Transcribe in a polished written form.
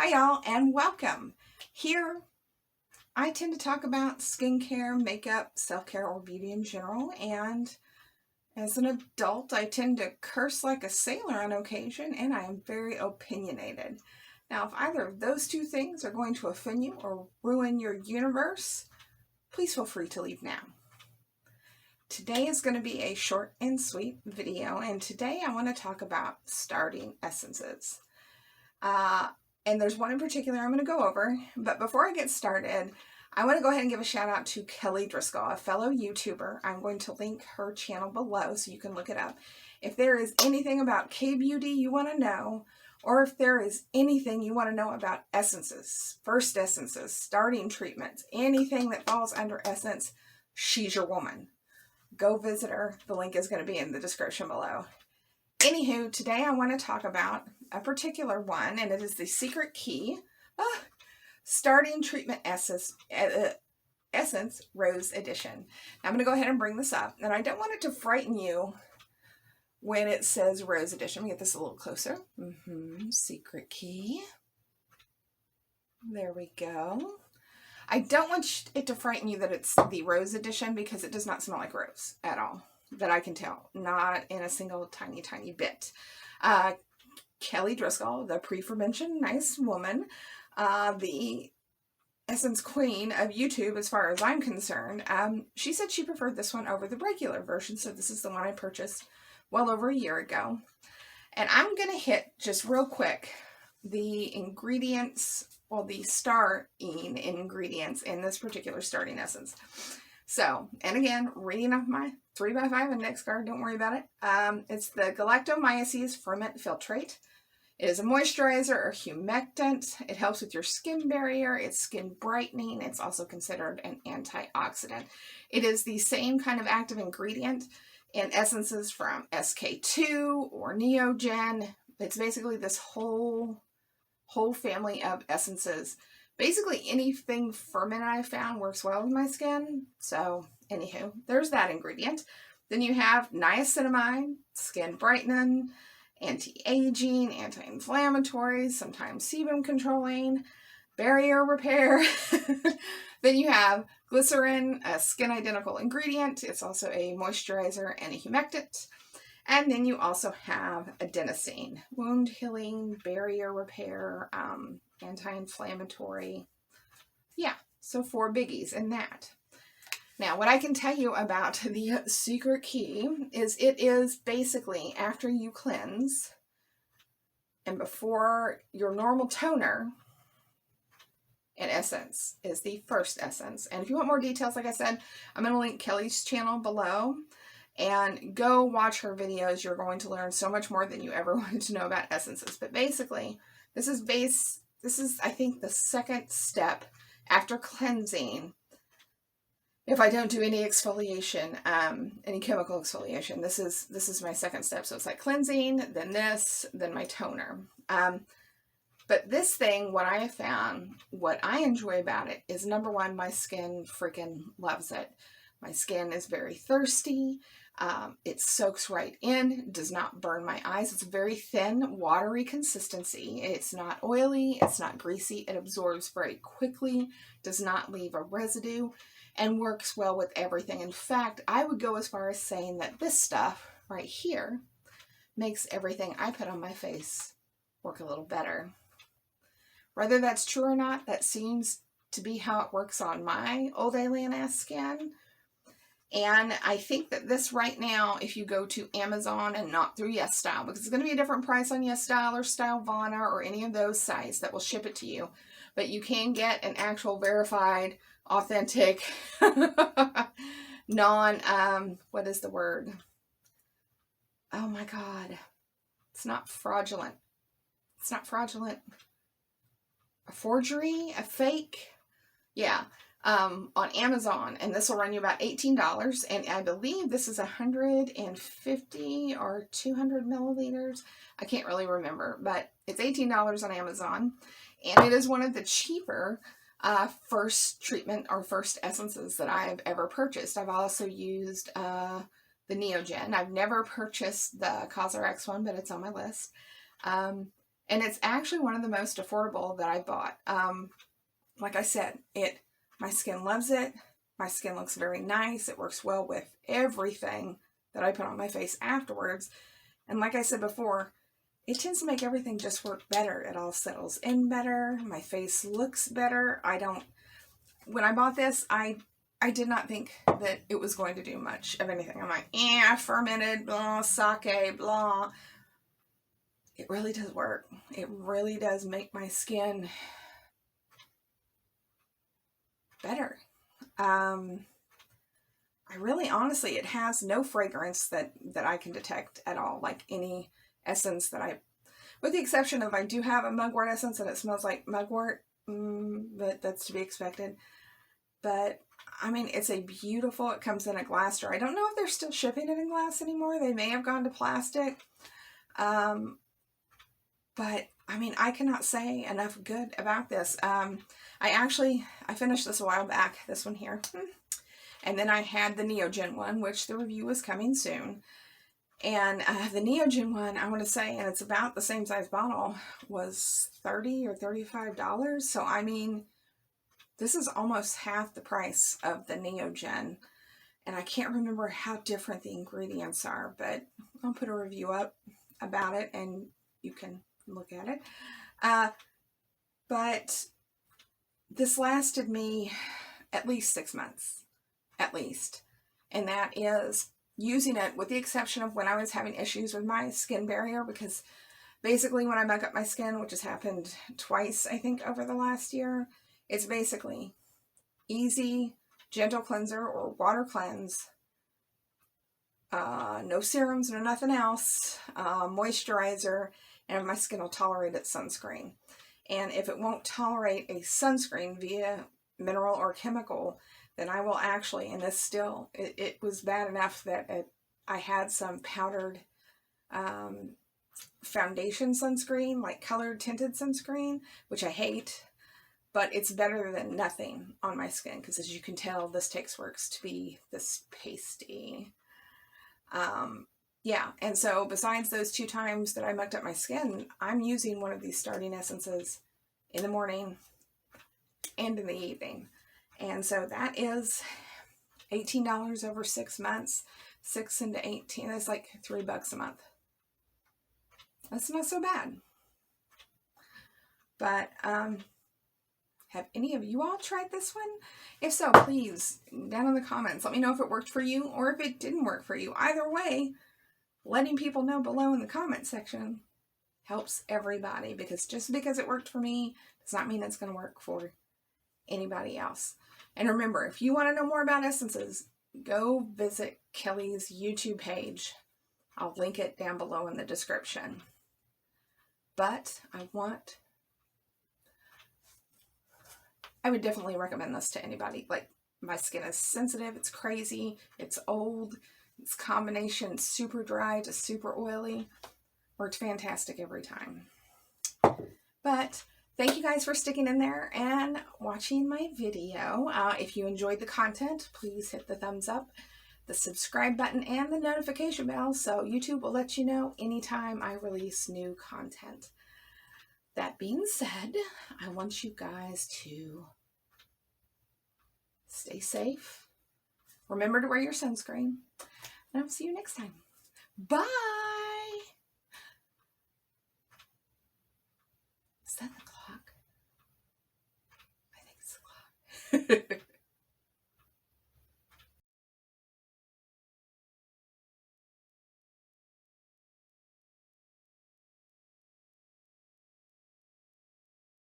Hi y'all and welcome. Here I tend to talk about skincare, makeup, self-care, or beauty in general, and as an adult I tend to curse like a sailor on occasion, and I am very opinionated. Now if either of those two things are going to offend you or ruin your universe, please feel free to leave now. Today is going to be a short and sweet video, and today I want to talk about starting essences. And there's one in particular I'm going to go over, but before I get started, I want to go ahead and give a shout out to Kelly Driscoll, a fellow YouTuber. I'm going to link her channel below so you can look it up. If there is anything about K-beauty you want to know, or if there is anything you want to know about essences, first essences, starting treatments, anything that falls under essence, she's your woman. Go visit her. The link is going to be in the description below. Anywho, today I want to talk about a particular one, and it is the Secret Key Starting Treatment Essence Rose Edition. Now, I'm going to go ahead and bring this up, and I don't want it to frighten you when it says Rose Edition. Let me get this a little closer. Secret Key. There we go. I don't want it to frighten you that it's the Rose Edition, because it does not smell like rose at all, that I can tell. Not in a single tiny bit. Kelly Driscoll, the pre-mentioned nice woman, the essence queen of YouTube as far as I'm concerned, she said she preferred this one over the regular version, so this is the one I purchased well over a year ago. And I'm going to hit just real quick the ingredients, well, the starting ingredients in this particular starting essence. So, and again, reading off my 3x5 index card, don't worry about it. It's the galactomyces ferment filtrate. It is a moisturizer or humectant. It helps with your skin barrier. It's skin brightening. It's also considered an antioxidant. It is the same kind of active ingredient in essences from SK2 or Neogen. It's basically this whole family of essences. Basically anything fermented I found works well with my skin. So anywho, there's that ingredient. Then you have niacinamide, skin brightening, anti-aging, anti-inflammatory, sometimes sebum controlling, barrier repair. Then you have glycerin, a skin identical ingredient. It's also a moisturizer and a humectant. And then you also have adenosine, wound healing, barrier repair, anti-inflammatory. Yeah, so 4 biggies in that. Now, what I can tell you about the Secret Key is it is basically after you cleanse and before your normal toner, in essence, is the first essence. And if you want more details, like I said, I'm going to link Kelly's channel below. And go watch her videos. You're going to learn so much more than you ever wanted to know about essences. But basically, this is I think the second step after cleansing. If I don't do any exfoliation, any chemical exfoliation, this is my second step. So it's like cleansing, then this, then my toner. But this thing, what I have found, what I enjoy about it is, number one, my skin freaking loves it. My skin is very thirsty. It soaks right in, does not burn my eyes. It's a very thin, watery consistency. It's not oily, it's not greasy. It absorbs very quickly, does not leave a residue, and works well with everything. In fact, I would go as far as saying that this stuff right here makes everything I put on my face work a little better. Whether that's true or not, that seems to be how it works on my old alien-ass skin. And I think that this right now, if you go to Amazon and not through YesStyle, because it's going to be a different price on YesStyle or Stylevana or any of those sites that will ship it to you. But you can get an actual verified, authentic, what is the word? Oh my God. It's not fraudulent. It's not fraudulent. A forgery? A fake? Yeah. On Amazon, and this will run you about $18, and I believe this is 150 or 200 milliliters. I can't really remember, but it's $18 on Amazon, and it is one of the cheaper first treatment or first essences that I've ever purchased. I've also used the Neogen. I've never purchased the CosRX one, but it's on my list. And it's actually one of the most affordable that I bought. Like I said, my skin loves it. My skin looks very nice. It works well with everything that I put on my face afterwards. And like I said before, it tends to make everything just work better. It all settles in better. My face looks better. When I bought this, I did not think that it was going to do much of anything. I'm like, fermented, blah, sake, blah. It really does work. It really does make my skin better. Honestly, it has no fragrance that I can detect at all, like any essence with the exception of I do have a mugwort essence and it smells like mugwort, but that's to be expected. But I mean, it comes in a glass jar. I don't know if they're still shipping it in glass anymore. They may have gone to plastic. But I mean, I cannot say enough good about this. I finished this a while back, this one here. And then I had the Neogen one, which the review is coming soon. And the Neogen one, I want to say, and it's about the same size bottle, was $30 or $35. So, I mean, this is almost half the price of the Neogen. And I can't remember how different the ingredients are, but I'll put a review up about it and you can look at it. But this lasted me at least 6 months, at least. And that is using it with the exception of when I was having issues with my skin barrier, because basically when I muck up my skin, which has happened twice, I think, over the last year, it's basically easy, gentle cleanser or water cleanse. No serums, no nothing else. Moisturizer, and my skin will tolerate its sunscreen. And if it won't tolerate a sunscreen via mineral or chemical, then I will actually, and this still, it was bad enough that I had some powdered foundation sunscreen, like colored tinted sunscreen, which I hate, but it's better than nothing on my skin, because as you can tell, this Texworks to be this pasty. Yeah, and so besides those 2 times that I mucked up my skin, I'm using one of these starting essences in the morning and in the evening. And so that is $18 over 6 months. 6 into 18, that's like $3 a month. That's not so bad. But have any of you all tried this one? If so, please, down in the comments, let me know if it worked for you or if it didn't work for you. Either way, letting people know below in the comment section helps everybody, because just because it worked for me does not mean it's going to work for anybody else. And remember, if you want to know more about essences, go visit Kelly's YouTube page. I'll link it down below in the description. But I would definitely recommend this to anybody. Like, my skin is sensitive, it's crazy, it's old, it's combination super dry to super oily. Worked fantastic every time. But thank you guys for sticking in there and watching my video. If you enjoyed the content, please hit the thumbs up, the subscribe button, and the notification bell so YouTube will let you know anytime I release new content. That being said, I want you guys to stay safe. Remember to wear your sunscreen. And I'll see you next time. Bye! Is that the clock? I think it's the clock.